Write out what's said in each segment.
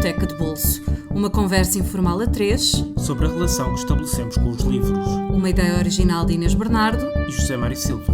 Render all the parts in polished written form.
Biblioteca de Bolso. Uma conversa informal a três sobre a relação que estabelecemos com os livros. Uma ideia original de Inês Bernardo E José Mário Silva.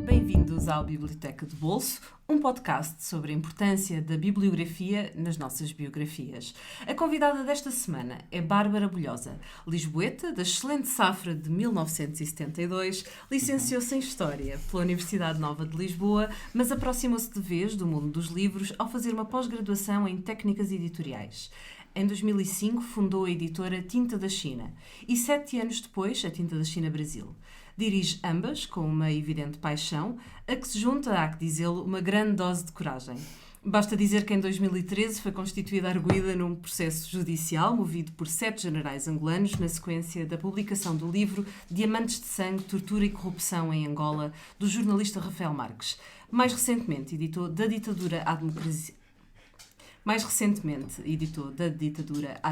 Bem-vindos ao Biblioteca de Bolso, um podcast sobre a importância da bibliografia nas nossas biografias. A convidada desta semana é Bárbara Bolhosa, lisboeta, da excelente safra de 1972, licenciou-se em História pela Universidade Nova de Lisboa, mas aproximou-se de vez do mundo dos livros ao fazer uma pós-graduação em técnicas editoriais. Em 2005 fundou a editora Tinta da China e 7 anos depois a Tinta da China Brasil. Dirige ambas com uma evidente paixão, a que se junta, há que dizê-lo, uma grande dose de coragem. Basta dizer que em 2013 foi constituída arguida num processo judicial movido por 7 generais angolanos na sequência da publicação do livro Diamantes de Sangue, Tortura e Corrupção em Angola, do jornalista Rafael Marques. Mais recentemente editou Da Ditadura à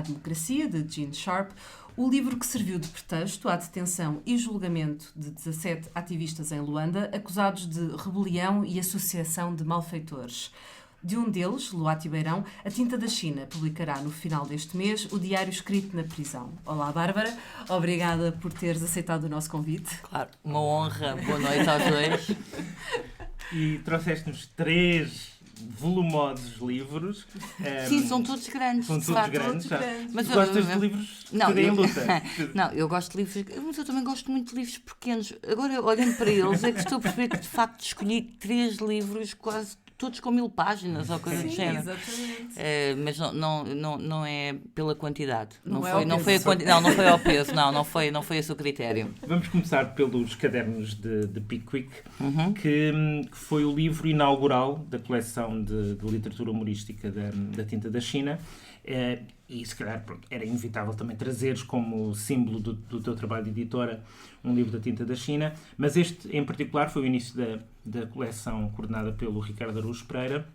Democracia, de Gene Sharp, o livro que serviu de pretexto à detenção e julgamento de 17 ativistas em Luanda, acusados de rebelião e associação de malfeitores. De um deles, Luati Beirão, a Tinta da China publicará no final deste mês o diário escrito na prisão. Olá, Bárbara. Obrigada por teres aceitado o nosso convite. Claro, uma honra. Boa noite aos dois. E trouxeste-nos 3 volumosos livros. Sim, são todos grandes. São todos grandes. Mas gostas de livros que deem luta? Não, eu gosto de livros, mas eu também gosto muito de livros pequenos. Agora, olhando para eles, é que estou a perceber que, de facto, escolhi 3 livros quase todos com 1000 páginas ou coisa do género. Exatamente. Mas não é pela quantidade. Não foi esse o critério. Vamos começar pelos cadernos de Pickwick, que foi o livro inaugural da coleção de literatura humorística da Tinta da China. E se calhar era inevitável também trazeres como símbolo do teu trabalho de editora um livro da Tinta da China, mas este em particular foi o início da coleção coordenada pelo Ricardo Araújo Pereira.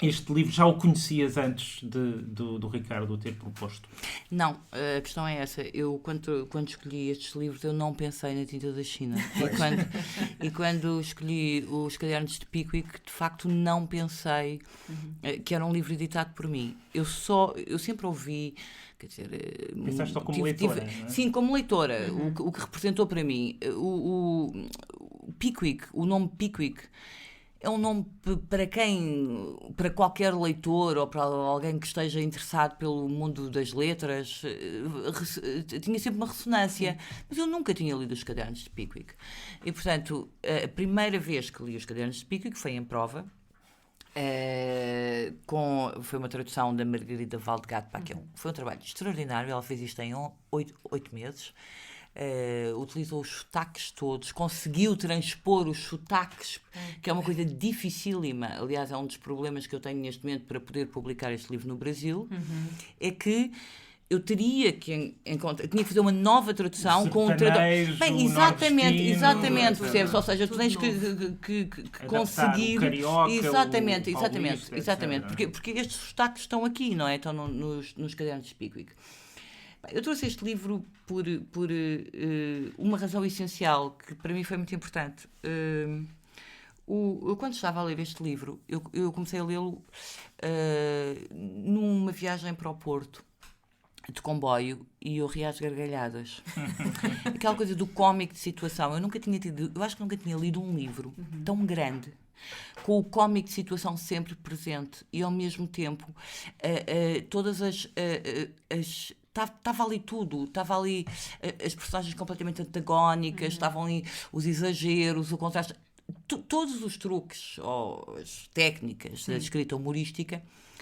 Este livro já o conhecias antes do Ricardo o ter proposto? Não, a questão é essa. Eu, quando escolhi estes livros, eu não pensei na Tinta da China. E quando escolhi os cadernos de Pickwick, de facto não pensei que era um livro editado por mim. Eu sempre ouvi... Quer dizer, pensaste só como leitora, não é? Sim, como leitora. O que representou para mim. O Pickwick, o nome Pickwick, é um nome para qualquer leitor ou para alguém que esteja interessado pelo mundo das letras, tinha sempre uma ressonância. Mas eu nunca tinha lido os cadernos de Pickwick. E, portanto, a primeira vez que li os cadernos de Pickwick foi em prova. Foi uma tradução da Margarida Valdegato, foi um trabalho extraordinário. Ela fez isto em 8 meses. Utilizou os sotaques todos, conseguiu transpor os sotaques, que é uma coisa dificílima. Aliás, é um dos problemas que eu tenho neste momento para poder publicar este livro no Brasil, é que eu teria que tinha que fazer uma nova tradução com um tradutor. Bem, exatamente, percebes? Ou seja, tu tens que conseguir. O carioca, exatamente. Etc. Porque estes sotaques estão aqui, não é? Estão nos cadernos de Pickwick. Eu trouxe este livro por uma razão essencial que para mim foi muito importante. Eu quando estava a ler este livro, eu comecei a lê-lo numa viagem para o Porto de comboio e eu ria às gargalhadas. Aquela coisa do cómico de situação. Eu acho que nunca tinha lido um livro tão grande, com o cómico de situação sempre presente e ao mesmo tempo todas as estava ali tudo, estava ali as personagens completamente antagónicas, estavam ali os exageros, o contraste, todos os truques ou as técnicas da escrita humorística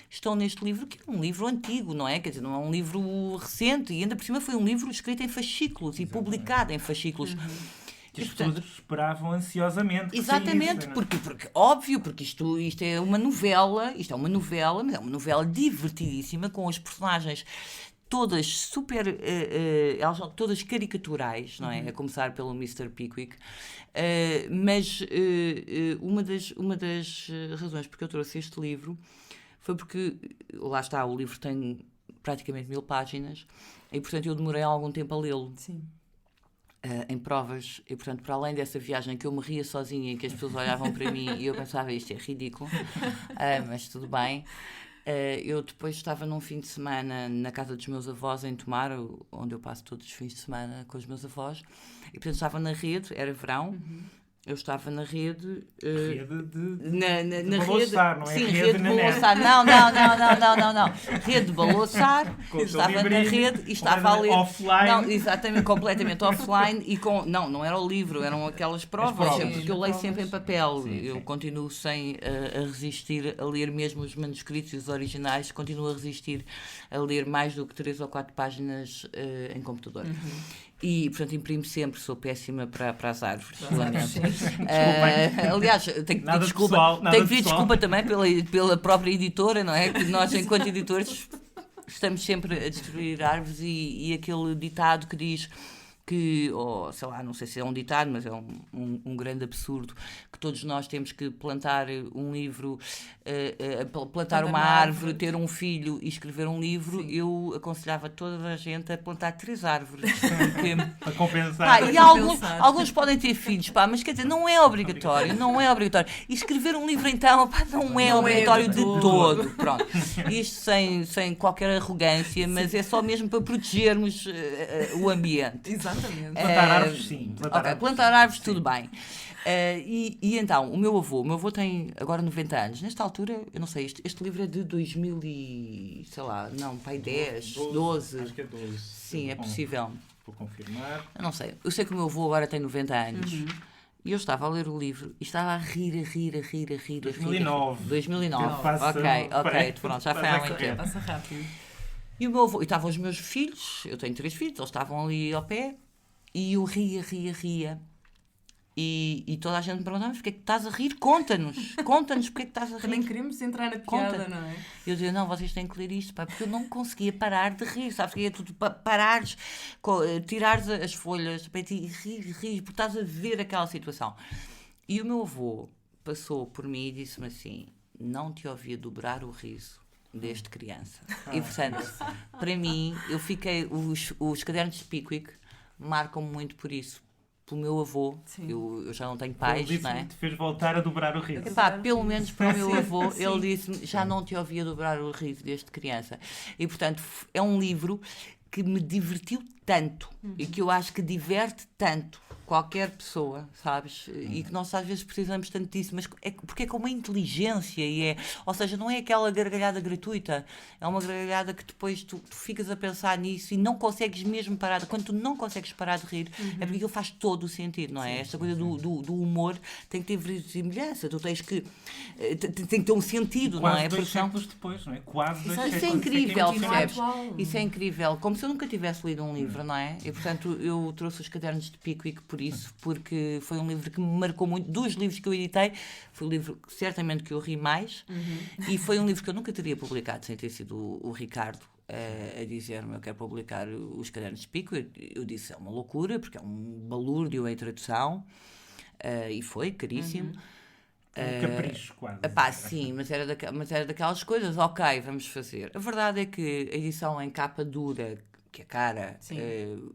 estão neste livro, que é um livro antigo, não é? Quer dizer, não é um livro recente, e ainda por cima foi um livro escrito em fascículos e publicado em fascículos. Isto todos esperavam ansiosamente. Exatamente, porque óbvio, porque isto é uma novela, mas é uma novela divertidíssima, com as personagens todas super, elas são todas caricaturais, não é? A começar pelo Mr. Pickwick. Mas uma das razões porque eu trouxe este livro foi porque, lá está, o livro tem praticamente 1000 páginas e, portanto, eu demorei algum tempo a lê-lo. Sim. Em provas, e portanto, para além dessa viagem que eu me ria sozinha e que as pessoas olhavam para mim e eu pensava, isto é ridículo, mas tudo bem. Eu depois estava num fim de semana na casa dos meus avós em Tomar, onde eu passo todos os fins de semana com os meus avós, e portanto estava na rede, era verão. Eu estava na rede... Rede de na balouçar, rede, não é? sim, Rede rede de na net. balouçar. Não. Rede de balouçar. Eu estava na rede e estava a ler... Offline. Não, exatamente, completamente offline. E com... Não era o livro, eram aquelas provas. Porque eu leio sempre em papel. Eu continuo sem a resistir a ler mesmo os manuscritos e os originais. Continuo a resistir a ler mais do que 3 ou 4 páginas em computador. E, portanto, imprimo sempre, sou péssima para as árvores. Aliás, tenho que pedir desculpa também pela própria editora, não é? Que nós, enquanto editores, estamos sempre a destruir árvores e aquele ditado que diz que, ou sei lá, não sei se é um ditado, mas é um grande absurdo, que todos nós temos que plantar um livro, plantar uma árvore, ter um filho e escrever um livro. Sim. Eu aconselhava toda a gente a plantar 3 árvores. Porque, para compensar. E alguns podem ter filhos, mas quer dizer, não é obrigatório. E escrever um livro, então, não é obrigatório de todo. Pronto. Isto sem qualquer arrogância, mas é só mesmo para protegermos o ambiente. Exatamente. Plantar árvores, sim. Plantar árvores, tudo bem. E então, o meu avô tem agora 90 anos. Nesta altura, eu não sei, este livro é de 2000 e, sei lá, não, pai 10, 12. Acho que é 12. Sim, é possível. Vou confirmar. Eu não sei. Eu sei que o meu avô agora tem 90 anos. E eu estava a ler o livro e estava a rir. 2009. 2009. Ok, pronto, já foi há muito tempo. Passa rápido. E o meu avô, e estavam os meus filhos, eu tenho 3 filhos, eles estavam ali ao pé, e eu ria. E toda a gente me perguntava, mas porquê é que estás a rir? Conta-nos porque é que estás a rir. Também queremos entrar na piada, não é? Eu dizia, não, vocês têm que ler isto, porque eu não conseguia parar de rir, sabes? Que é tudo parares, tirares as folhas, e rir, porque estás a ver aquela situação. E o meu avô passou por mim e disse-me assim, não te ouvia dobrar o riso desde criança. E, portanto, para mim, eu fiquei... Os cadernos de Pickwick marcam-me muito por isso. Pelo meu avô. Eu já não tenho pais, ele não é? Te fez voltar a dobrar o riso. Pelo menos para o meu avô, ele disse-me, já não te ouvia dobrar o riso desde criança. E, portanto, é um livro que me divertiu tanto e que eu acho que diverte tanto qualquer pessoa, sabes? E que nós às vezes precisamos tanto disso, mas porque é com uma inteligência ou seja, não é aquela gargalhada gratuita, é uma gargalhada que depois tu ficas a pensar nisso e não consegues mesmo parar. Quando tu não consegues parar de rir, é porque aquilo faz todo o sentido, não é? Esta coisa do humor tem que ter verosimilhança, tu tens que tem que ter um sentido, não é? Quase 2 séculos depois, não é? Quase 2 séculos. Isso é incrível, percebes? Isso é incrível, como se eu nunca tivesse lido um livro, não é? E portanto eu trouxe os cadernos de Pickwick por isso, porque foi um livro que me marcou muito. Dos livros que eu editei, foi o livro certamente que eu ri mais, e foi um livro que eu nunca teria publicado sem ter sido o Ricardo a dizer-me, eu quero publicar os cadernos de Pickwick. Eu disse, é uma loucura, porque é um balúrdio em tradução, e foi caríssimo. Capricho, quase. Sim, mas era daquelas coisas, ok, vamos fazer. A verdade é que a edição em capa dura, que é cara,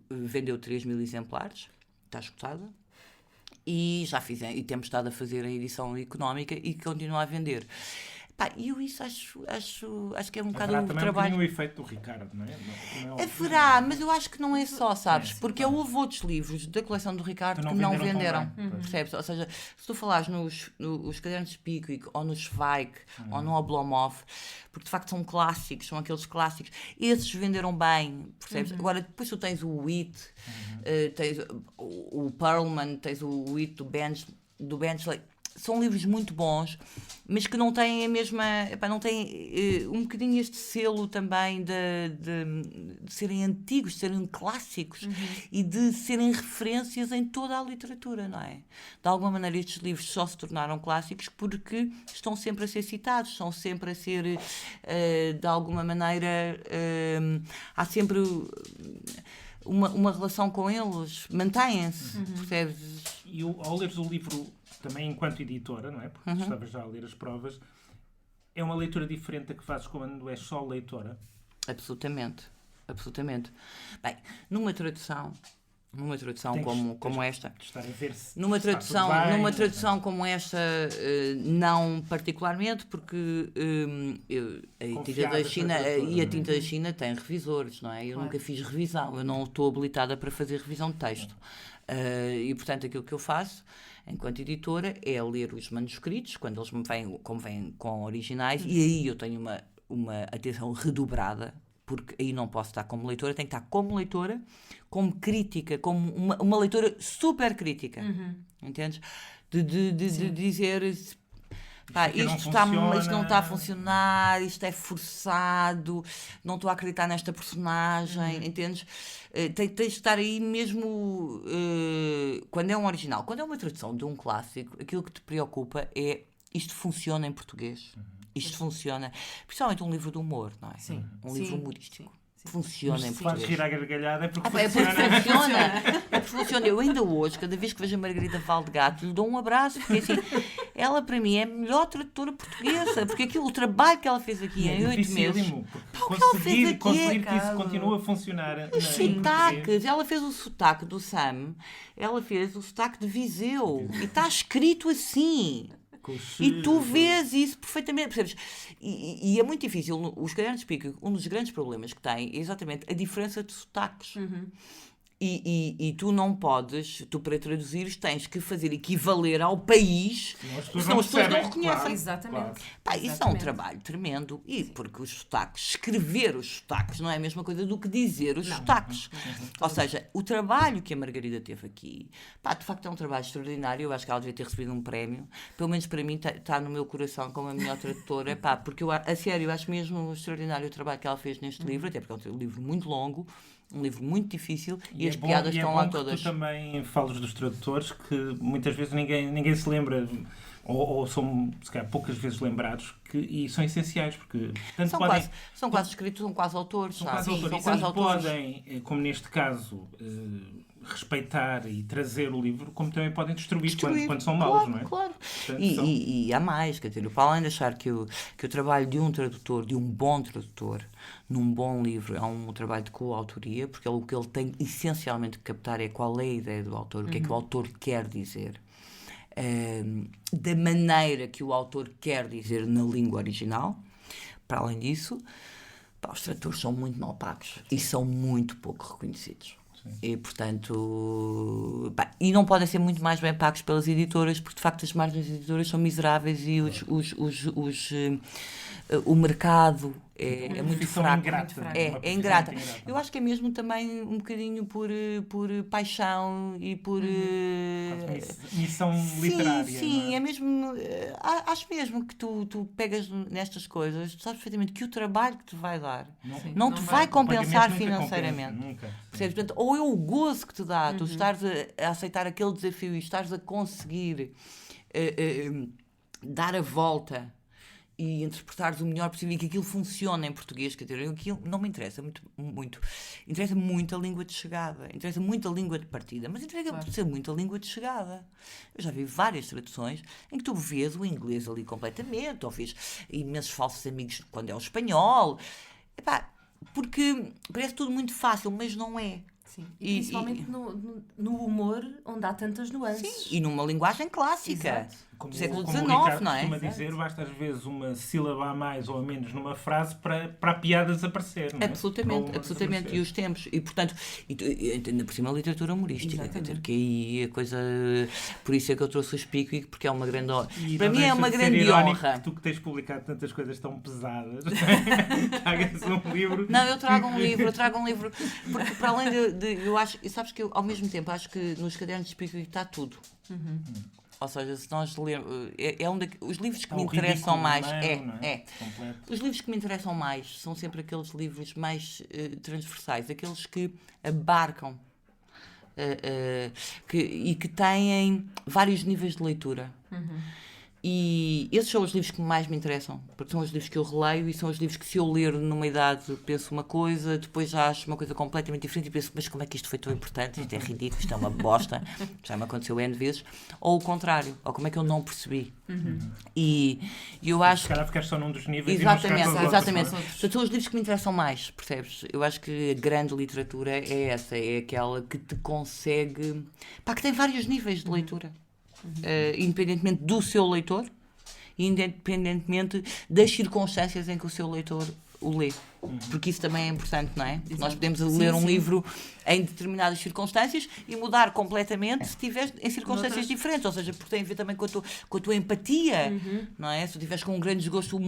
vendeu 3.000 exemplares, está esgotada, e e temos estado a fazer a edição económica e continua a vender. E eu isso acho que é um bocado o trabalho. Também o efeito do Ricardo, não é? Haverá, mas eu acho que não é só, sabes? Porque houve outros livros da coleção do Ricardo que não venderam. Percebes? Ou seja, se tu falares nos cadernos de Pickwick, ou no Zweig, ou no Oblomov, porque de facto são clássicos, são aqueles clássicos, esses venderam bem, percebes? Agora, depois tu tens o Wheat, tens o Perlman, tens o Wheat do Benchley. São livros muito bons, mas que não têm a mesma... não têm um bocadinho este selo também de serem antigos, de serem clássicos e de serem referências em toda a literatura, não é? De alguma maneira estes livros só se tornaram clássicos porque estão sempre a ser citados, estão sempre a ser, de alguma maneira, há sempre uma relação com eles, mantêm-se, percebes? E ao leres o livro... também enquanto editora, não é? Porque estavas já a ler as provas, é uma leitura diferente da que fazes quando és só leitora? Absolutamente. Bem, numa tradução, numa tradução Tens como esta. de estar a ver se Numa está tradução, tudo bem, numa tradução como esta, não particularmente, porque a tinta Confiada da pela China tradutora, e a não é? tinta da China tem revisores, não é? Eu Claro. nunca fiz revisão, eu não estou habilitada para fazer revisão de texto. E, portanto, aquilo que eu faço, enquanto editora, é ler os manuscritos, quando eles me vêm, como vêm com originais, e aí eu tenho uma atenção redobrada, porque aí não posso estar como leitora, tenho que estar como leitora, como crítica, como uma leitora super crítica. Entendes? De dizer, pá, Isto aqui não isto não está a funciona. funcionar, isto é forçado, não estou a acreditar nesta personagem, entendes? Tens de estar aí mesmo quando é um original. Quando é uma tradução de um clássico, aquilo que te preocupa é isto funciona em português. Isto funciona, principalmente um livro de humor, não é? Sim. Um livro Sim. humorístico. Sim. Funciona Mas em se faz português. rir à gargalhada é porque É porque funciona. funciona. É porque funciona. Eu ainda hoje, cada vez que vejo a Margarida Valdegato, lhe dou um abraço, porque assim, ela para mim é a melhor tradutora portuguesa, porque o trabalho que ela fez aqui E é em 8 meses. dificílimo, porque o que ela fez aqui é conseguir que isso caro. continue a funcionar Os em português. sotaques, ela fez o sotaque do Sam, ela fez o sotaque de Viseu, e está escrito assim. Com os E tu X, vês isso perfeitamente, percebes? E é muito difícil. Os cadernos de Pickwick, um dos grandes problemas que têm é exatamente a diferença de sotaques. E tu não podes, tu para traduzir tens que fazer equivaler ao país, senão as pessoas não reconhecem. percebem, Exatamente. claro. Pá, isso é um Exatamente. trabalho tremendo. E porque os sotaques, escrever os sotaques não é a mesma coisa do que dizer os sotaques. Ou seja, o trabalho que a Margarida teve aqui, pá, de facto é um trabalho extraordinário. Eu acho que ela devia ter recebido um prémio. Pelo menos para mim está no meu coração como a melhor tradutora. Pá, porque eu, a sério, eu acho mesmo extraordinário o trabalho que ela fez neste livro, até porque é um livro muito longo, um livro muito difícil e as piadas estão lá todas. Tu também falas dos tradutores que muitas vezes ninguém se lembra, ou são, se calhar, poucas vezes lembrados, e são essenciais, porque tanto São quase escritos, são quase autores, são sabe? quase autores, São e quase tanto autores. podem, como neste caso, respeitar e trazer o livro, como também podem destruir quando são maus, Claro, não é? claro. Portanto, E há mais, quer dizer, para além de achar que o trabalho de um tradutor, de um bom tradutor, num bom livro, é um trabalho de coautoria, porque o que ele tem essencialmente que captar é qual é a ideia do autor, o que é que o autor quer dizer. Da maneira que o autor quer dizer na língua original. Para além disso, pá, os tradutores são muito mal pagos e são muito pouco reconhecidos. E, portanto, pá, e não podem ser muito mais bem pagos pelas editoras, porque de facto as margens das editoras são miseráveis e o mercado é muito fraco. É ingrata. Eu acho que é mesmo também um bocadinho por paixão e por missão literária. sim, não é? é mesmo. Acho mesmo que tu pegas nestas coisas, tu sabes perfeitamente que o trabalho que te vai dar não te vai compensar O pagamento nunca financeiramente. compensa, nunca. Percebes? Portanto, ou é o gozo que te dá, tu estares a aceitar aquele desafio e estares a conseguir dar a volta e interpretares o melhor possível e que aquilo funcione em português, quer dizer, aquilo não me interessa muito. Interessa muito a língua de chegada, interessa muito a língua de partida, mas interessa muito a língua de chegada. Eu já vi várias traduções em que tu vês o inglês ali completamente, ou vês imensos falsos amigos quando é o espanhol. Epá, porque parece tudo muito fácil, mas não é. Sim. E principalmente no humor, onde há tantas nuances. Sim, e numa linguagem clássica. Exato. Do século como o XIX, Ricardo não é? costuma dizer, basta às vezes uma sílaba a mais ou a menos numa frase para a piada desaparecer, não é? Absolutamente. E os tempos. E, portanto, ainda por cima a literatura humorística. Quer dizer, que aí a coisa... Por isso é que eu trouxe o Pickwick, porque é uma grande honra. E Para não mim é deixa uma de ser grande irónico honra. que tu que tens publicado tantas coisas tão pesadas, tragas um livro... Não, eu trago um livro, porque para além eu acho, sabes que eu ao mesmo tempo acho que nos cadernos de Pickwick está tudo. Ou seja, se nós lermos, os livros que me interessam mais os livros que me interessam mais são sempre aqueles livros mais transversais, aqueles que abarcam e que têm vários níveis de leitura. E esses são os livros que mais me interessam, porque são os livros que eu releio e são os livros que, se eu ler numa idade, penso uma coisa, depois já acho uma coisa completamente diferente e penso, mas como é que isto foi tão importante? Isto é ridículo, isto é uma bosta, já me aconteceu N vezes. Ou o contrário, ou como é que eu não percebi. E eu acho... Se calhar ficar só num dos níveis Exatamente, e não chegar exatamente. aos outros. Portanto, são os livros que me interessam mais, percebes? Eu acho que a grande literatura é essa, é aquela que te consegue... Pá, que tem vários níveis de leitura. Independentemente do seu leitor, independentemente das circunstâncias em que o seu leitor o lê. Porque isso também é importante, não é? Exato. Nós podemos ler um livro em determinadas circunstâncias e mudar completamente se estiveres em circunstâncias diferentes, ou seja, porque tem a ver também com a tua empatia, não é? Se tu estiveres com um grande desgosto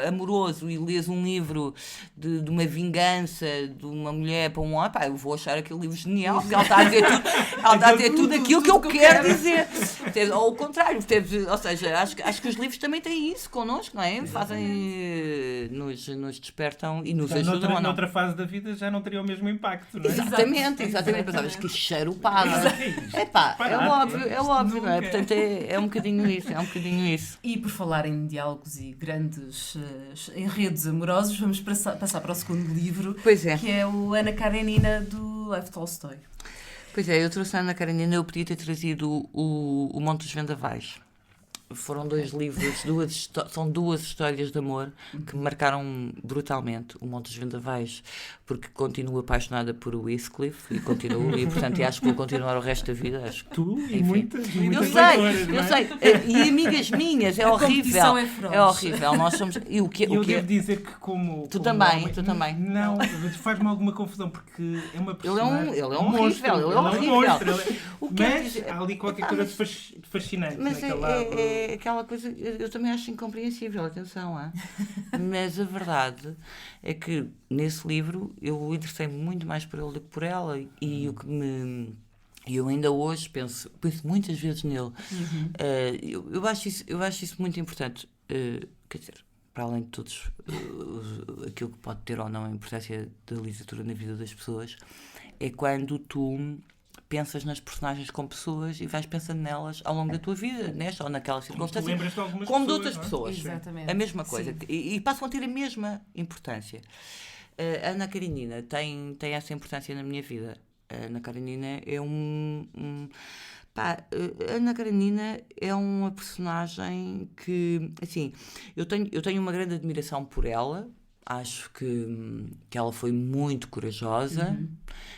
amoroso e lês um livro de uma vingança de uma mulher para um homem, pá, eu vou achar aquele livro genial, porque ela está a dizer tudo, ela está a dizer tudo aquilo que eu quero dizer. Ou o contrário, ou seja, acho que os livros também têm isso connosco, não é? Fazem, nos despertam e nos ajudam ou não. Noutra fase da vida já não teria o mesmo impacto, não é? Exatamente. Pensavas que charupada. É óbvio, não é? Portanto, é um bocadinho isso, E por falar em diálogos e grandes enredos amorosos, vamos passar para o segundo livro, Pois é. que é o Ana Karenina, do Lev Tolstói. Pois é, eu trouxe a Ana Karenina, eu podia ter trazido o Monte dos Vendavais. Foram dois livros, são duas histórias de amor que me marcaram brutalmente. O Monte dos Vendavais, porque continuo apaixonada por Heathcliff e continuo, e portanto acho que vou continuar o resto da vida. Acho que, Tu e enfim. muitas Eu leitoras, sei, e amigas minhas, é horrível. competição é feroz. É horrível, nós somos. E o que eu devo dizer que como também, homem, tu também. Não, faz-me alguma confusão porque é uma personagem. Ele é um horrível, ele é horrível. monstro, O que é mas dizer- há ali qualquer coisa de fascinante Mas naquela... é aquela coisa, eu também acho incompreensível, atenção, mas a verdade é que nesse livro eu interessei-me muito mais por ele do que por ela, e o que eu ainda hoje penso muitas vezes nele. Eu acho isso muito importante, quer dizer, para além de todos aquilo que pode ter ou não a importância da literatura na vida das pessoas, é quando tu pensas nas personagens como pessoas e vais pensando nelas ao longo da tua vida, nesta ou naquela circunstância, lembras de algumas como de pessoas, outras não é? pessoas. Exatamente. A mesma coisa. E passam a ter a mesma importância. A Ana Karenina tem essa importância na minha vida. A Ana Karenina é a Ana Karenina é uma personagem que, assim, eu tenho uma grande admiração por ela. Acho que ela foi muito corajosa,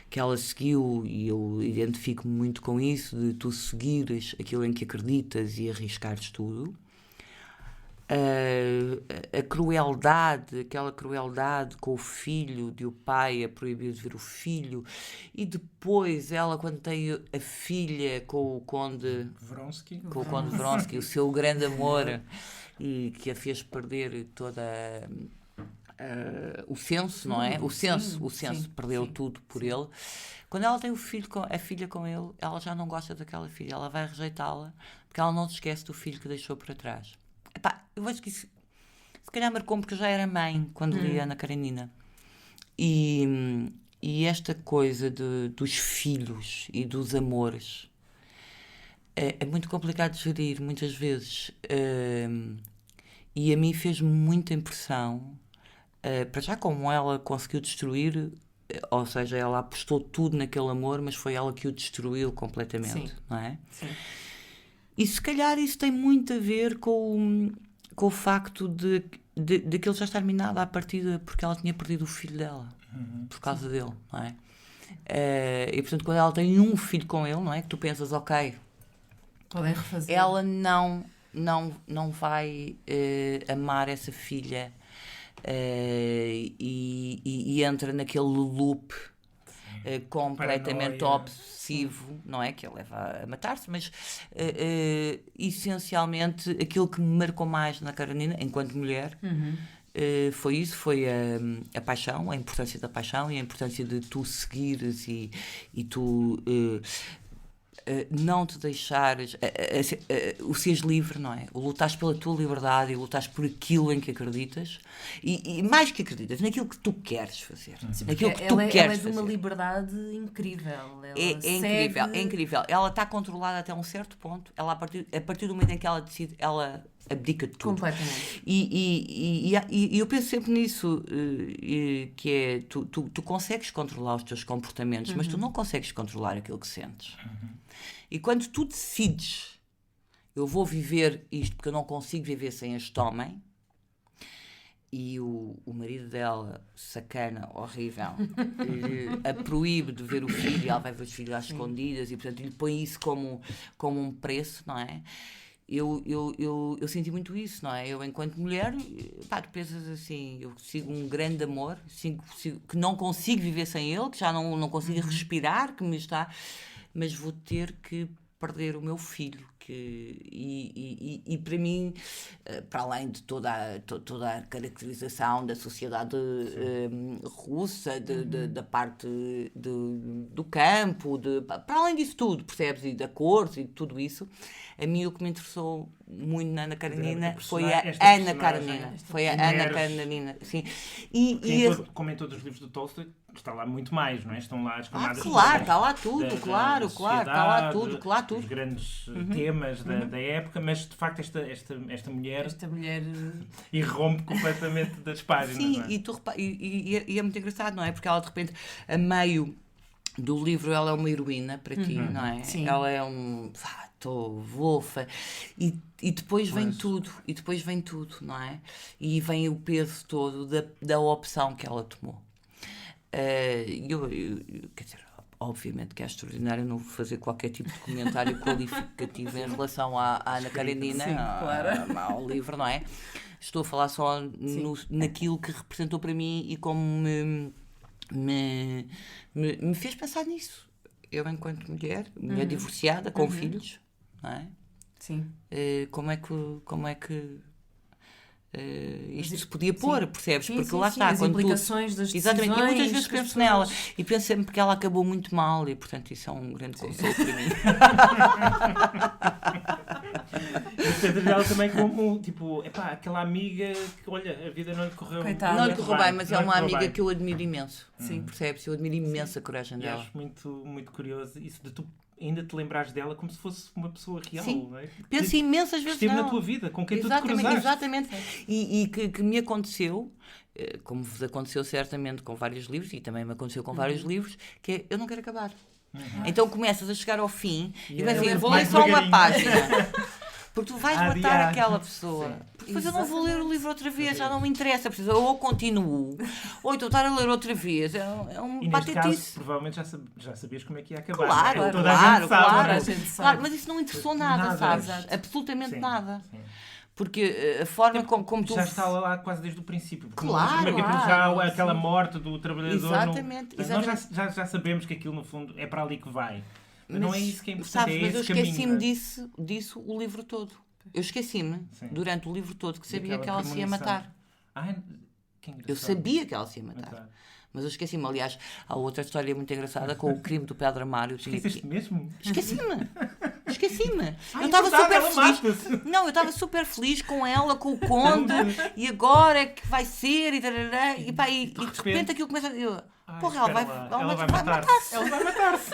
que ela seguiu, e eu identifico-me muito com isso, de tu seguires aquilo em que acreditas e arriscares tudo. A crueldade, aquela crueldade com o filho, de o pai a proibir de ver o filho, e depois ela, quando tem a filha com o Conde Vronsky, o seu grande amor, e que a fez perder toda o senso, não é? O senso, perdeu tudo por ele. Quando ela tem a filha com ele, ela já não gosta daquela filha, ela vai rejeitá-la, porque ela não se esquece do filho que deixou para trás. Eu acho que isso se calhar marcou-me, porque eu já era mãe quando li Ana Karenina. E esta coisa dos filhos e dos amores é muito complicado de gerir, muitas vezes. E a mim fez muita impressão, para já, como ela conseguiu destruir, ou seja, ela apostou tudo naquele amor, mas foi ela que o destruiu completamente. Sim. Não é? Sim. E se calhar isso tem muito a ver com o facto de aquilo já estar minado à partida, porque ela tinha perdido o filho dela, por causa dele, não é? E portanto, quando ela tem um filho com ele, não é? Que tu pensas, ok, podem refazer. Ela não vai amar essa filha, e entra naquele loop completamente paranoia, obsessivo, não é? Que a leva a matar-se, mas essencialmente aquilo que me marcou mais na Karenina, enquanto mulher, foi isso, foi a paixão, a importância da paixão e a importância de tu seguires e tu não te deixares, o seres livre, não é? O lutares pela tua liberdade e lutares por aquilo em que acreditas e mais que acreditas, naquilo que tu queres fazer. Naquilo que tu queres ela é de fazer. uma liberdade incrível. Ela Incrível, é incrível. Ela está controlada até um certo ponto. Ela, a partir do momento em que ela decide, ela abdica de tudo. Completamente. E eu penso sempre nisso, que é, tu consegues controlar os teus comportamentos, mas tu não consegues controlar aquilo que sentes. E quando tu decides, eu vou viver isto porque eu não consigo viver sem este homem, e o marido dela, sacana, horrível, a proíbe de ver o filho, e ela vai ver os filhos às escondidas, e portanto lhe põe isso como um preço, não é? Eu senti muito isso, não é? Eu, enquanto mulher, pá, tu pensas assim, eu sigo um grande amor, que não consigo viver sem ele, que já não consigo respirar, que me está... Mas vou ter que perder o meu filho. E para mim, para além de toda a caracterização da sociedade russa, da parte do campo, para além disso tudo, percebes? E da cor e de tudo isso, a mim o que me interessou muito na Ana Karenina foi a Ana Karenina. Foi a Ana Karenina, sim. Como em todos os livros do Tolstói, está lá muito mais, não é? Estão lá as camadas... Claro, está lá tudo, claro, está lá tudo. Os grandes temas da época, mas de facto esta mulher irrompe completamente das páginas. Sim, não é? e é muito engraçado, não é? Porque ela de repente, a meio do livro, ela é uma heroína para ti, não é? Sim. Ela é estou wolfa, e depois vem tudo, não é? E vem o peso todo da opção que ela tomou. Quer dizer, obviamente que é extraordinário, não vou fazer qualquer tipo de comentário qualificativo em relação à Ana Karenina, claro. ao livro, não é? Estou a falar só naquilo que representou para mim e como me fez pensar nisso. Eu, enquanto mulher divorciada, com filhos, não é? Sim. Como é que isto se podia pôr, percebes? Porque lá está, as implicações das decisões. Exatamente, e muitas vezes penso nela e penso sempre que ela acabou muito mal e, portanto, isso é um grande consolo para mim. E portanto, ela também como, tipo, aquela amiga que, olha, a vida não lhe correu bem. Não lhe correu bem, mas é uma amiga que eu admiro imenso. Sim. Percebes? Eu admiro imenso a coragem E dela. acho muito, muito curioso isso de tu ainda te lembrares dela como se fosse uma pessoa real. Sim. Não é? Penso imensas vezes esteve na tua vida, com quem tu te cruzaste. Exatamente. E que me aconteceu, como vos aconteceu certamente com vários livros, e também me aconteceu com vários livros, que é, eu não quero acabar. Então começas a chegar ao fim e vais dizer, vou ler só uma página. Porque tu vais matar aquela pessoa. Porque depois eu não vou ler o livro outra vez, já não me interessa. Ou continuo, ou então estar a ler outra vez. É um E neste caso, patetice. provavelmente já sabias como é que ia acabar. Claro, não é? claro, a gente sabe, claro, não é? a gente sabe. Claro, mas isso não interessou nada, sabes? Exato. Absolutamente Sim, nada. sim. Porque a forma como tu... Já está lá quase desde o princípio. Porque Claro, no primeiro capítulo claro, já aquela sim. morte do trabalhador. Exatamente, Nós já sabemos que aquilo, no fundo, é para ali que vai. Mas não é isso que é importante, sabes, é mas eu esse caminho. esqueci-me disso o livro todo. Eu esqueci-me, Sim. durante o livro todo, que sabia Daquela que ela se ia premonição. matar. Que engraçado. Eu sabia que ela se ia matar. Exato. Mas eu esqueci-me. Aliás, há outra história muito engraçada com o crime do Pedro Amaro. Esqueceste mesmo? Esqueci-me. Eu é estava verdade, super ela feliz. mata-se. Não, eu estava super feliz com ela, com o conde, e agora é que vai ser, e de repente aquilo começa a dizer, porra, ela vai matar-se. Ela vai matar-se.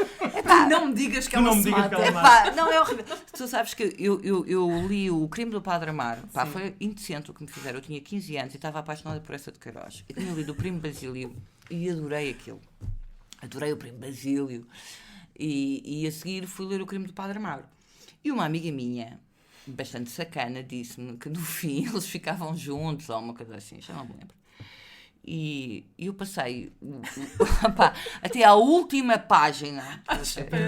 Não me digas que ela se mata. Não, é horrível. Tu sabes que eu li o Crime do Padre Amaro. Foi indecente o que me fizeram. Eu tinha 15 anos e estava apaixonada por essa de Queiroz. Eu tinha lido o Primo Basílio e adorei aquilo. Adorei o Primo Basílio. E a seguir fui ler o Crime do Padre Amaro. E uma amiga minha, bastante sacana, disse-me que no fim eles ficavam juntos ou uma coisa assim, já não me lembro. E eu passei até à última página,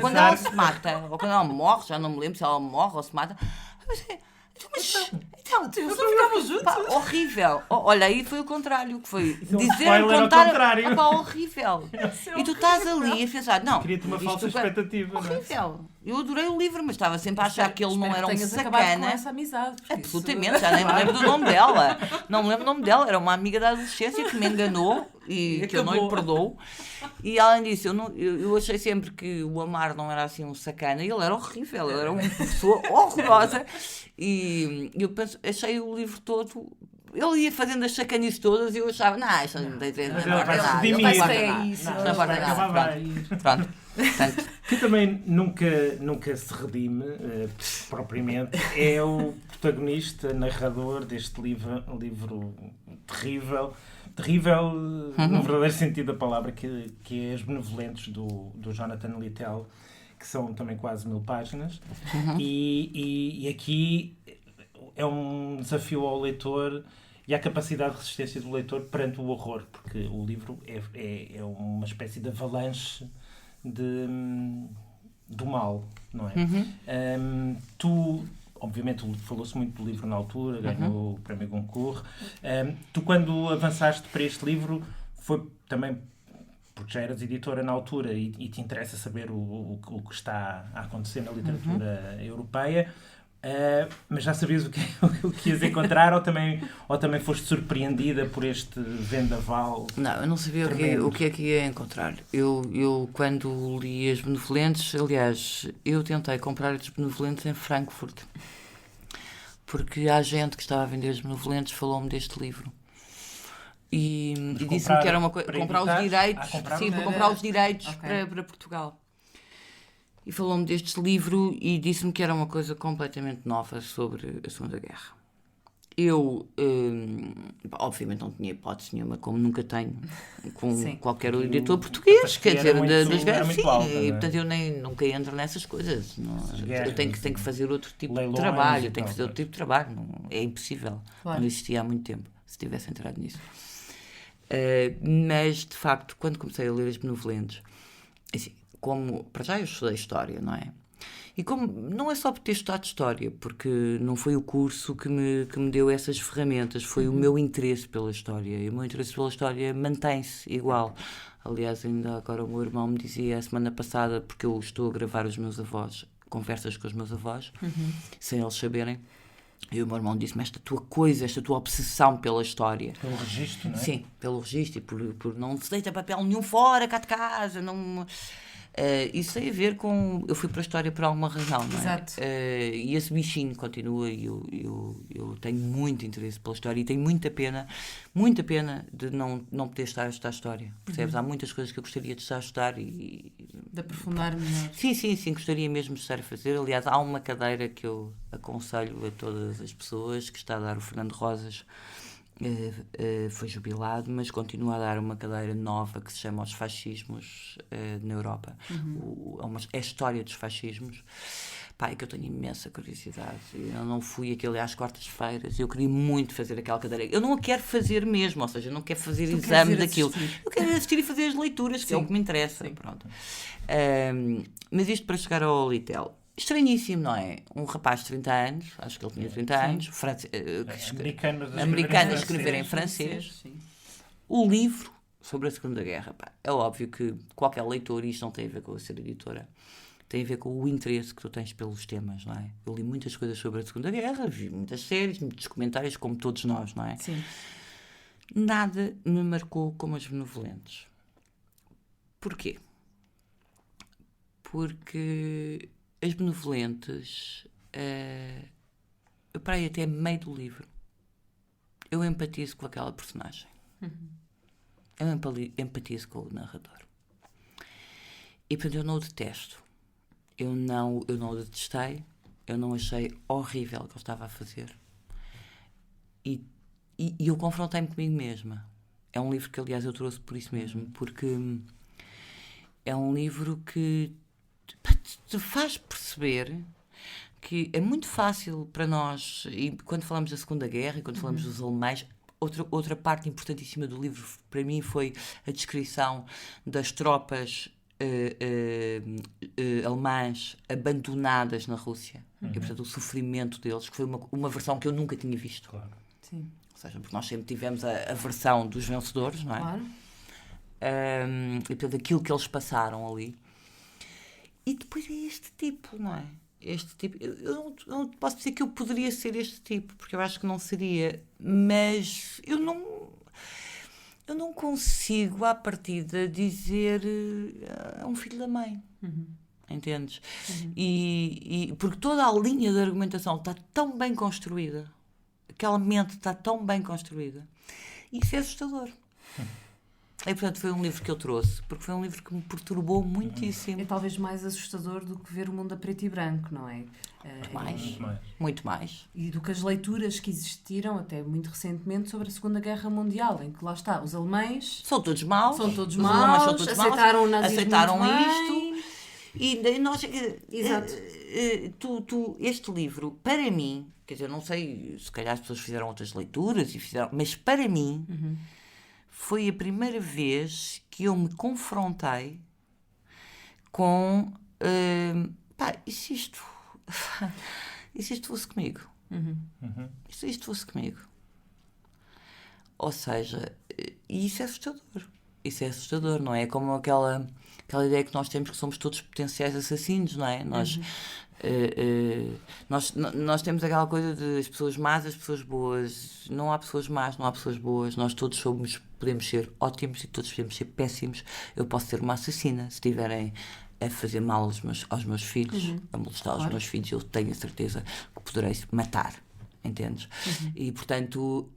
quando ela se mata, ou quando ela morre, já não me lembro se ela morre ou se mata. Então, eles não ficavam juntos? Horrível. Olha, aí foi o contrário, que foi dizer, contar. Horrível. E tu estás ali a pensar, não, Cria-te uma falsa expectativa. Horrível. Eu adorei o livro, mas estava sempre a achar que ele não era um sacana. Com essa amizade. Absolutamente, já nem me lembro do nome dela. Não me lembro do nome dela. Era uma amiga da adolescência que me enganou e que eu não lhe perdoo. E além disso, eu achei sempre que o Amar não era assim um sacana. E ele era horrível, ele era uma pessoa horrorosa. E eu achei o livro todo... Ele ia fazendo as sacanices todas e eu achava, não, isto não tem não importa nada. Pronto. Portanto, que também nunca se redime propriamente, é o protagonista, narrador deste livro terrível no verdadeiro sentido da palavra, que é As Benevolentes, do Jonathan Littell, que são também quase 1000 páginas, e aqui é um desafio ao leitor e à capacidade de resistência do leitor perante o horror, porque o livro é uma espécie de avalanche do mal, não é? Tu, obviamente, falou-se muito do livro na altura, ganhou o Prémio Goncourt. Tu, quando avançaste para este livro, foi também porque já eras editora na altura e te interessa saber o que está a acontecer na literatura europeia, mas já sabias o que ias encontrar ou também foste surpreendida por este vendaval? Não, eu não sabia o que é que ia encontrar. Eu quando li As Benevolentes, aliás, eu tentei comprar As Benevolentes em Frankfurt, porque a gente que estava a vender As Benevolentes falou-me deste livro. E disse-me que era uma coisa... Comprar os direitos. Sim, para comprar os direitos para Portugal. E falou-me deste livro e disse-me que era uma coisa completamente nova sobre a Segunda Guerra. Eu, obviamente, não tinha hipótese nenhuma, como nunca tenho, com qualquer editor português, quer dizer, das guerras. Sim, e portanto eu nunca entro nessas coisas. Eu tenho que fazer outro tipo de trabalho, é impossível. Claro. Não existia há muito tempo, se tivesse entrado nisso. Mas, de facto, quando comecei a ler As Benevolentes, assim, como, para já eu estudei História, não é? E como, não é só por ter estudado História, porque não foi o curso que me deu essas ferramentas, foi o meu interesse pela História. E o meu interesse pela História mantém-se igual. Aliás, ainda agora o meu irmão me dizia a semana passada, porque eu estou a gravar os meus avós, conversas com os meus avós, sem eles saberem. E o meu irmão disse-me esta tua obsessão pela história. Pelo registro, não é? Sim, pelo registro e por não se deita papel nenhum fora cá de casa. Isso tem a ver com... Eu fui para a história por alguma razão, não é? Exato. E esse bichinho continua e eu tenho muito interesse pela história e tenho muita pena de não poder estar a estudar história. Percebes? Há muitas coisas que eu gostaria de estar a estudar e... De aprofundar melhor. Sim, gostaria mesmo de estar a fazer. Aliás, há uma cadeira que eu aconselho a todas as pessoas, que está a dar o Fernando Rosas, foi jubilado, mas continua a dar uma cadeira nova que se chama Os Fascismos na Europa. É a história dos fascismos. Pá, é que eu tenho imensa curiosidade. Eu não fui aquele às quartas-feiras. Eu queria muito fazer aquela cadeira. Eu não a quero fazer mesmo, ou seja, eu não quero fazer exame daquilo. Eu quero assistir e fazer as leituras, que é o que me interessa. Pronto. Mas isto para chegar ao Littell. Estranhíssimo, não é? Um rapaz de 30 anos, acho que ele tinha 30 anos, americano a escrever em francês. O livro sobre a Segunda Guerra. Pá, é óbvio que qualquer leitor, isto não tem a ver com a ser editora, tem a ver com o interesse que tu tens pelos temas, não é? Eu li muitas coisas sobre a Segunda Guerra, vi muitas séries, muitos documentários, como todos nós, não é? Sim. Nada me marcou como As Benevolentes. Porquê? Porque As Benevolentes, eu para aí até meio do livro, eu empatizo com aquela personagem. Eu empatizo com o narrador. E portanto eu não o detesto. Eu não o detestei. Eu não achei horrível o que ele estava a fazer. E eu confrontei-me comigo mesma. É um livro que, aliás, eu trouxe por isso mesmo. Porque é um livro que te faz perceber que é muito fácil para nós, e quando falamos da Segunda Guerra e quando falamos dos alemães, outra parte importantíssima do livro para mim foi a descrição das tropas alemãs abandonadas na Rússia e portanto o sofrimento deles, que foi uma versão que eu nunca tinha visto. Claro. Sim. Ou seja, porque nós sempre tivemos a versão dos vencedores, não é? Claro. E portanto aquilo que eles passaram ali. E depois é este tipo, não é? Este tipo. Eu não posso dizer que eu poderia ser este tipo, porque eu acho que não seria, mas eu não consigo, à partida, dizer é um filho da mãe. Entendes? E porque toda a linha de argumentação está tão bem construída, aquela mente está tão bem construída, e isso é assustador. E, portanto, foi um livro que eu trouxe, porque foi um livro que me perturbou muitíssimo. É talvez mais assustador do que ver o mundo a preto e branco, não é? Muito mais. E do que as leituras que existiram, até muito recentemente, sobre a Segunda Guerra Mundial, em que lá está, os alemães... São todos maus. Aceitaram o nazismo aceitaram muito isto. bem. E nós... Exato. Este livro, para mim, quer dizer, não sei, se calhar as pessoas fizeram outras leituras, mas para mim... Foi a primeira vez que eu me confrontei com e se isto fosse comigo? E se isto fosse comigo? Ou seja, isso é assustador, não é? É como aquela ideia que nós temos que somos todos potenciais assassinos, não é? Nós temos aquela coisa de as pessoas más, as pessoas boas. Não há pessoas más, não há pessoas boas. Nós todos podemos ser ótimos e todos podemos ser péssimos. Eu posso ser uma assassina se estiverem a fazer mal aos meus filhos, a molestar os meus filhos. Eu tenho a certeza que poderei matar, entendes? E portanto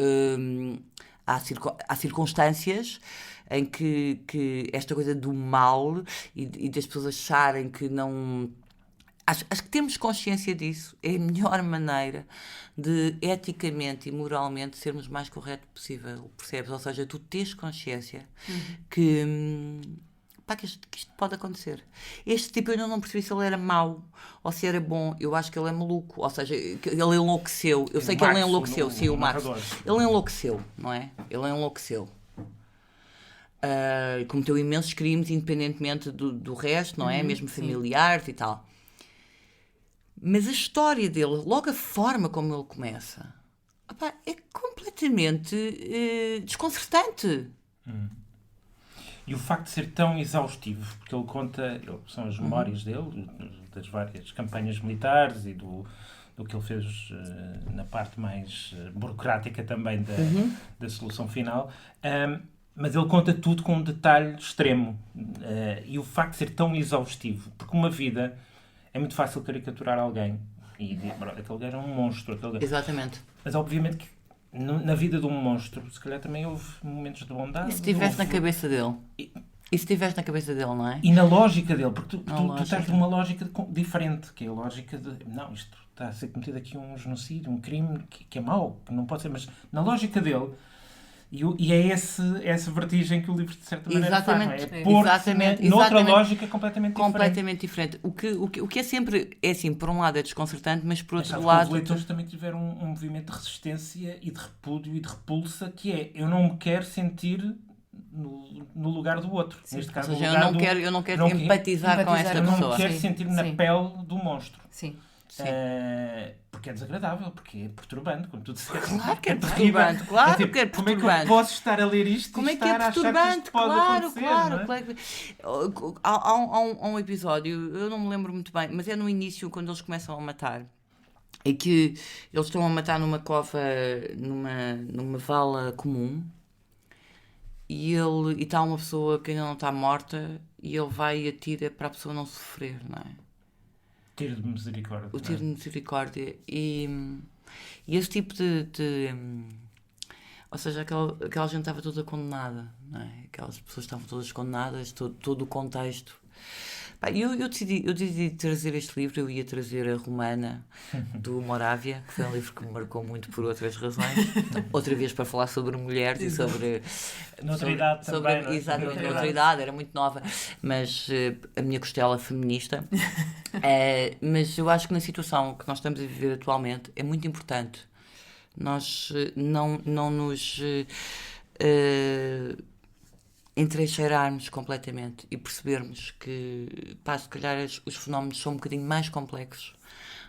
há circunstâncias em que esta coisa do mal e das pessoas acharem que não... Acho que temos consciência disso. É a melhor maneira de, eticamente e moralmente, sermos o mais correto possível, percebes? Ou seja, tu tens consciência que isto pode acontecer. Este tipo, eu não percebi se ele era mau ou se era bom. Eu acho que ele é maluco. Ou seja, ele enlouqueceu. Eu sei que ele enlouqueceu. Sim, o Marx. Ele enlouqueceu, não é? Ele enlouqueceu. Cometeu imensos crimes, independentemente do resto, não é? Mesmo familiares e tal. Mas a história dele, logo a forma como ele começa, é completamente desconcertante. E o facto de ser tão exaustivo, porque ele conta, são as memórias dele, das várias campanhas militares e do que ele fez na parte mais burocrática também da solução final, mas ele conta tudo com um detalhe extremo. E o facto de ser tão exaustivo, porque uma vida... É muito fácil caricaturar alguém e dizer, aquele gajo é um monstro. Exatamente. Mas obviamente que na vida de um monstro, se calhar também houve momentos de bondade. E se estivesse na cabeça dele? E se estivesse na cabeça dele, não é? E na lógica dele, porque tu estás numa lógica diferente, que é a lógica de, não, isto está a ser cometido aqui um genocídio, um crime que é mau, que não pode ser, mas na lógica dele... E é essa vertigem que o livro, de certa maneira, faz, não é? É pôr-se noutra lógica completamente diferente. O que é sempre, é assim, por um lado é desconcertante, mas por outro lado... lado... Os leitores também tiveram um movimento de resistência e de repúdio e de repulsa, que é, eu não me quero sentir no lugar do outro. Sim. Neste caso, ou seja, eu não quero empatizar com esta pessoa. Eu não me quero sentir na pele do monstro. Sim. Porque é desagradável, porque é perturbante, como tu disseste. Claro que é perturbante, claro que é perturbante. Como é que eu posso estar a ler isto como e estar a achar que isto pode acontecer? Claro. Há um episódio, eu não me lembro muito bem, mas é no início, quando eles começam a matar, é que eles estão a matar numa cova, numa vala comum, e está uma pessoa que ainda não está morta, e ele vai e atira para a pessoa não sofrer, não é? Tiro de misericórdia. O tiro de misericórdia. E esse tipo de ou seja, aquela gente estava toda condenada, não é? Aquelas pessoas estavam todas condenadas, todo o contexto. Eu decidi trazer este livro. Eu ia trazer a Romana, do Moravia, que foi um livro que me marcou muito por outras razões. Outra vez para falar sobre mulheres e sobre... Noutra idade também, não é? Exatamente, noutra idade, era muito nova. Mas a minha costela feminista. Mas eu acho que na situação que nós estamos a viver atualmente é muito importante nós não nos... entrecheirarmos completamente e percebermos que, se calhar os fenómenos são um bocadinho mais complexos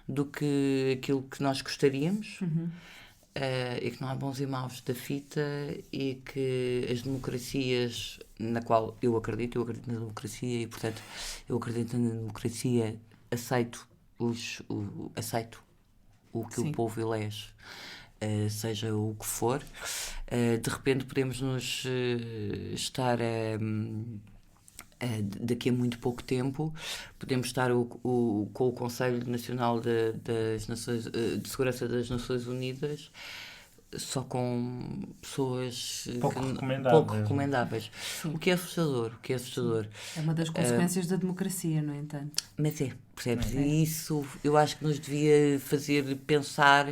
do que aquilo que nós gostaríamos. e que não há bons e maus da fita, e que as democracias, na qual eu acredito na democracia, e portanto eu acredito na democracia, aceito o que o povo elege, seja o que for. De repente podemos nos estar daqui a muito pouco tempo, podemos estar com o Conselho Nacional das Nações, de Segurança das Nações Unidas só com pessoas pouco recomendáveis. O que é assustador. É uma das consequências da democracia, no entanto. Mas percebes? E isso eu acho que nos devia fazer pensar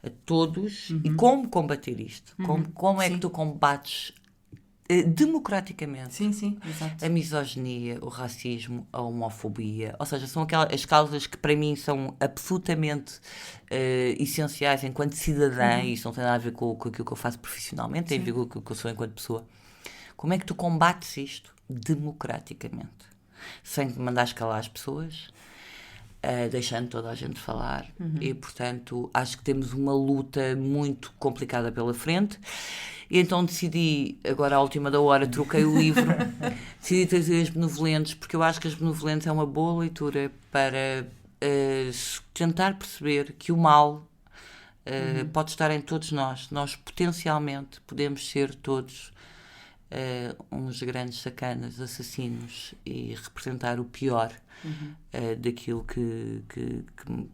a todos e como combater isto. Como é que tu combates democraticamente sim, exato. A misoginia, o racismo, a homofobia, ou seja, são as causas que para mim são absolutamente essenciais enquanto cidadã, e isso não tem nada a ver com aquilo que eu faço profissionalmente, tem a ver com aquilo que eu sou enquanto pessoa. Como é que tu combates isto democraticamente? Sem mandar escalar as pessoas, deixando toda a gente falar, e portanto acho que temos uma luta muito complicada pela frente. E então decidi, agora à última da hora, troquei o livro, decidi trazer As Benevolentes, porque eu acho que As Benevolentes é uma boa leitura para tentar perceber que o mal pode estar em todos nós. Nós potencialmente podemos ser todos uns grandes sacanas, assassinos, e representar o pior daquilo que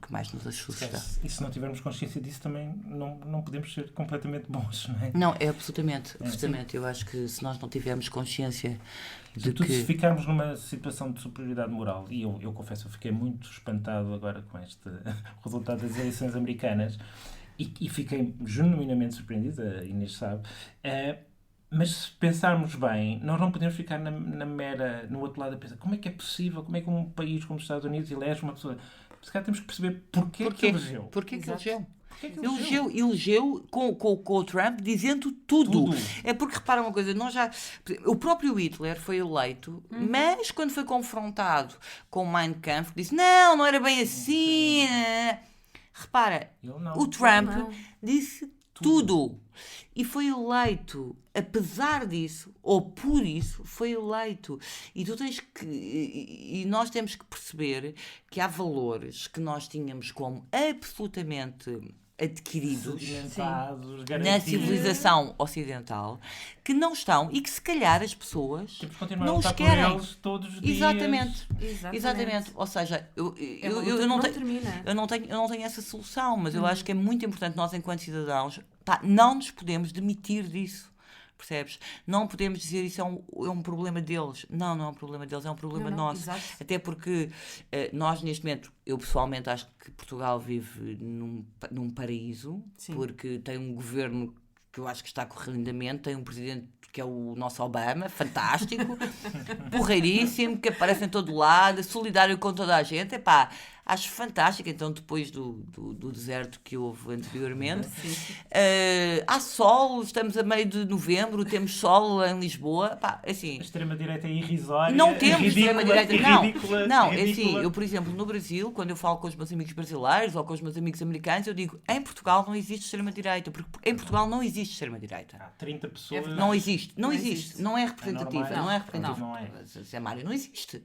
mais nos assusta. E se não tivermos consciência disso, também não podemos ser completamente bons, não é? Não, é absolutamente. Eu acho que se nós não tivermos consciência de que... Se ficarmos numa situação de superioridade moral, e eu confesso, eu fiquei muito espantado agora com este resultado das eleições americanas, e fiquei genuinamente surpreendido, a Inês sabe. Mas se pensarmos bem, nós não podemos ficar no outro lado a pensar como é que é possível, como é que um país como os Estados Unidos elege uma pessoa. Se calhar temos que perceber porquê que elegeu. Porquê que elegeu com o Trump dizendo tudo. É porque, repara uma coisa, o próprio Hitler foi eleito, mas quando foi confrontado com o Mein Kampf, disse, não era bem assim. Repara, o Trump disse tudo. E foi eleito, apesar disso, ou por isso, foi eleito. E nós temos que perceber que há valores que nós tínhamos como absolutamente adquiridos na civilização ocidental, que não estão, e que se calhar as pessoas não os querem. Eles todos os dias. Exatamente. Ou seja, eu não tenho essa solução, mas eu acho que é muito importante nós, enquanto cidadãos, não nos podemos demitir disso. Percebes? Não podemos dizer isso é um problema deles. Não é um problema deles, é um problema nosso. Exato. Até porque nós, neste momento, eu pessoalmente acho que Portugal vive num paraíso. Sim. Porque tem um governo que eu acho que está a correr lindamente, tem um presidente que é o nosso Obama, fantástico, porreiríssimo, que aparece em todo lado, solidário com toda a gente. Acho fantástico. Então, depois do deserto que houve anteriormente, há sol, estamos a meio de novembro, temos sol em Lisboa. Assim, a extrema-direita é irrisória. Não temos extrema-direita, não. Assim, eu, por exemplo, no Brasil, quando eu falo com os meus amigos brasileiros ou com os meus amigos americanos, eu digo, em Portugal não existe extrema-direita, porque em Portugal não existe extrema-direita. Há 30 pessoas... Não existe. Não é representativa. Não é. Zé Mário, não existe.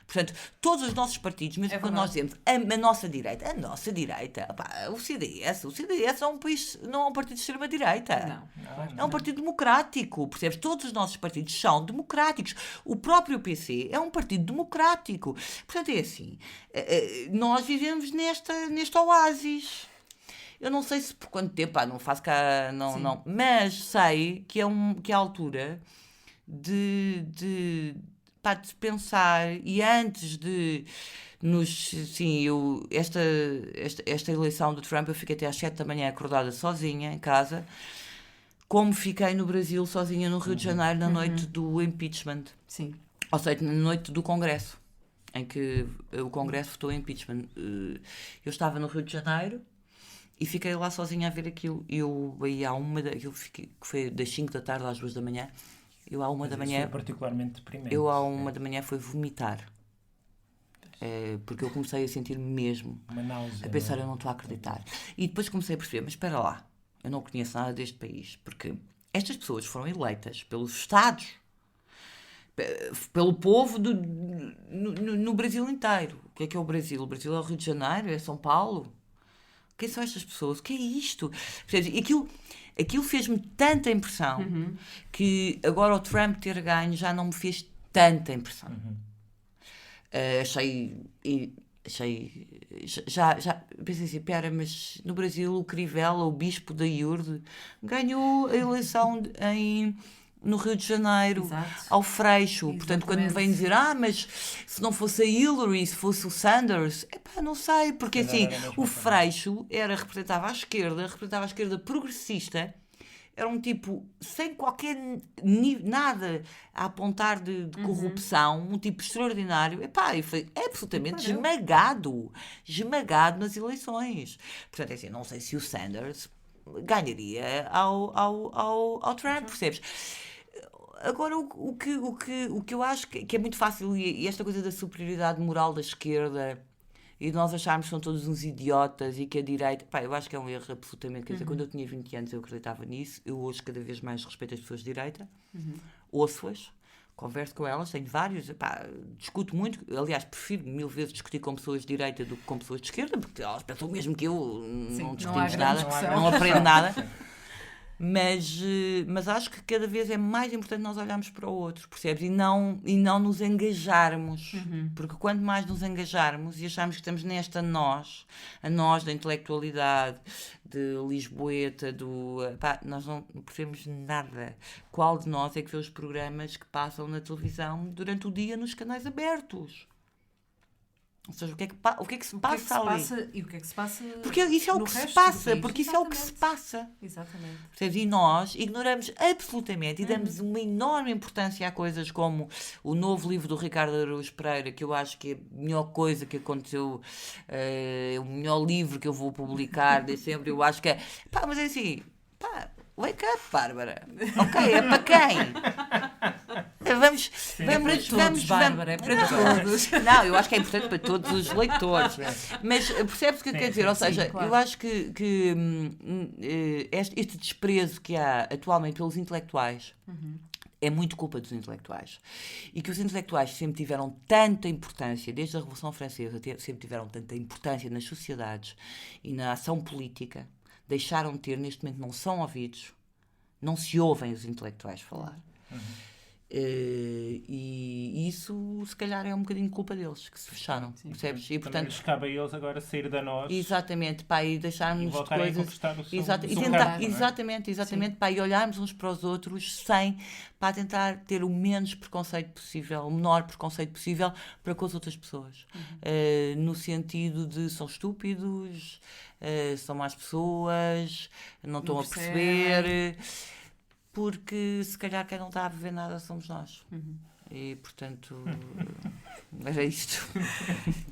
Portanto, todos os nossos partidos, mesmo quando nós dizemos a nossa direita, o CDS não é um partido de extrema-direita. É um partido democrático, percebes? Todos os nossos partidos são democráticos. O próprio PC é um partido democrático. Portanto, é assim, nós vivemos neste oásis. Eu não sei se por quanto tempo, não faço cá, não, mas sei que é a altura de pensar, e antes de esta eleição do Trump, eu fiquei até às 7 da manhã acordada sozinha em casa, como fiquei no Brasil sozinha no Rio de Janeiro na noite do impeachment. Sim. Ou seja, na noite do Congresso, em que o Congresso votou impeachment. Eu estava no Rio de Janeiro e fiquei lá sozinha a ver aquilo. Eu aí aquilo que foi das 5 da tarde às 2 da manhã. Eu à 1 da manhã. Foi particularmente deprimente. Eu à 1 da manhã fui vomitar. Porque eu comecei a sentir-me mesmo. Uma náusea. A pensar, eu não estou a acreditar. E depois comecei a perceber, mas espera lá. Eu não conheço nada deste país, porque estas pessoas foram eleitas pelos Estados, pelo povo no Brasil inteiro. O que é o Brasil? O Brasil é o Rio de Janeiro? É São Paulo? Quem são estas pessoas? O que é isto? Aquilo fez-me tanta impressão que agora o Trump ter ganho já não me fez tanta impressão. Já pensei assim, pera, mas no Brasil o Crivella, o bispo da Iurde, ganhou a eleição no Rio de Janeiro. Exato. Ao Freixo. Exatamente. Portanto, quando me vêm dizer, mas se não fosse a Hillary, se fosse o Sanders, não sei, porque assim, o Freixo representava a esquerda progressista, era um tipo sem qualquer nada a apontar de corrupção, um tipo extraordinário, e foi absolutamente esmagado nas eleições. Portanto, assim, não sei se o Sanders ganharia ao Trump, percebes? Agora, o que eu acho que é muito fácil, e esta coisa da superioridade moral da esquerda, e nós acharmos que são todos uns idiotas e que a direita... eu acho que é um erro absolutamente. Quer dizer, quando eu tinha 20 anos eu acreditava nisso. Eu hoje cada vez mais respeito as pessoas de direita. Ouço-as, converso com elas, tenho vários. Discuto muito. Aliás, prefiro 1000 vezes discutir com pessoas de direita do que com pessoas de esquerda, porque elas pensam mesmo que eu. Sim, não discutimos não há nada, não aprendo nada. Mas acho que cada vez é mais importante nós olharmos para o outro, percebes? E não nos engajarmos. Porque quanto mais nos engajarmos e acharmos que estamos a nós da intelectualidade, de Lisboeta, nós não percebemos nada. Qual de nós é que vê os programas que passam na televisão durante o dia nos canais abertos? Ou seja, o que é que se passa ali? E o que é que se passa? Porque isso é o que se passa. Porque isso é o que se passa. Exatamente. E nós ignoramos absolutamente e damos uma enorme importância a coisas como o novo livro do Ricardo Araújo Pereira, que eu acho que é a melhor coisa que aconteceu, o melhor livro que eu vou publicar de sempre. Eu acho que é. Mas é assim. Wake up, Bárbara. Ok, é para quem? Vamos, Bárbara, é para todos. Não, eu acho que é importante para todos os leitores. Mas percebes o que eu quero dizer? Ou seja, claro. eu acho que este desprezo que há atualmente pelos intelectuais é muito culpa dos intelectuais. E que os intelectuais sempre tiveram tanta importância, desde a Revolução Francesa, sempre tiveram tanta importância nas sociedades e na ação política, deixaram de ter, neste momento não são ouvidos, não se ouvem os intelectuais falar. E isso, se calhar, é um bocadinho culpa deles, que se fecharam, percebes? E, portanto, lhes cabe a eles agora sair da nós. Exatamente, e deixarmos de coisas... a conquistar o seu lugar, exatamente, e olharmos uns para os outros sem, tentar ter o menos preconceito possível, o menor preconceito possível para com as outras pessoas. No sentido de são estúpidos, são más pessoas, não estão a perceber... Porque se calhar quem não está a ver nada somos nós. E portanto era isto.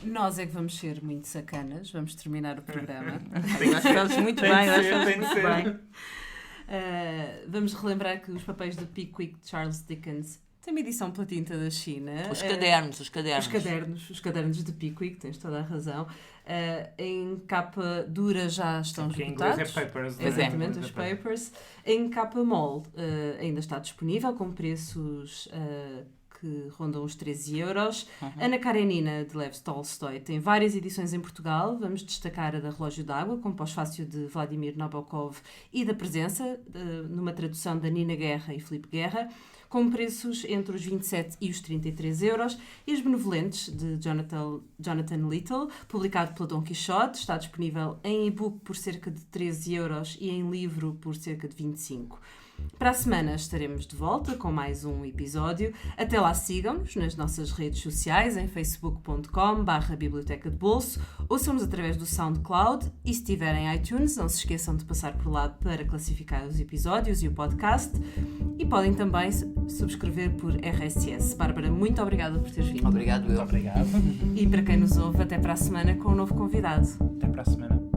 Nós é que vamos ser muito sacanas, vamos terminar o programa. Acho que estamos muito bem. Vamos relembrar que os papéis do Pickwick de Charles Dickens têm uma edição pela tinta da China. Os cadernos de Pickwick, tens toda a razão. Em capa dura já estão esgotados. Em inglês é papers. Exatamente, os papers. Em capa mole ainda está disponível com preços que rondam os 13 euros. Ana Karenina, de Lev Tolstói, tem várias edições em Portugal. Vamos destacar a da Relógio d'Água, com pós-fácio de Vladimir Nabokov e da Presença, numa tradução da Nina Guerra e Filipe Guerra, com preços entre os 27 e os 33 euros, e Os Benevolentes, de Jonathan Little, publicado pela Dom Quixote, está disponível em e-book por cerca de 13 euros e em livro por cerca de 25. Para a semana estaremos de volta com mais um episódio. Até lá, sigam-nos nas nossas redes sociais, em facebook.com/biblioteca de bolso, ouçam-nos através do SoundCloud e, se tiverem iTunes, não se esqueçam de passar por lá para classificar os episódios e o podcast, e podem também subscrever por RSS. Bárbara, muito obrigada por teres vindo. Obrigado. Obrigado. E para quem nos ouve, até para a semana com um novo convidado. Até para a semana.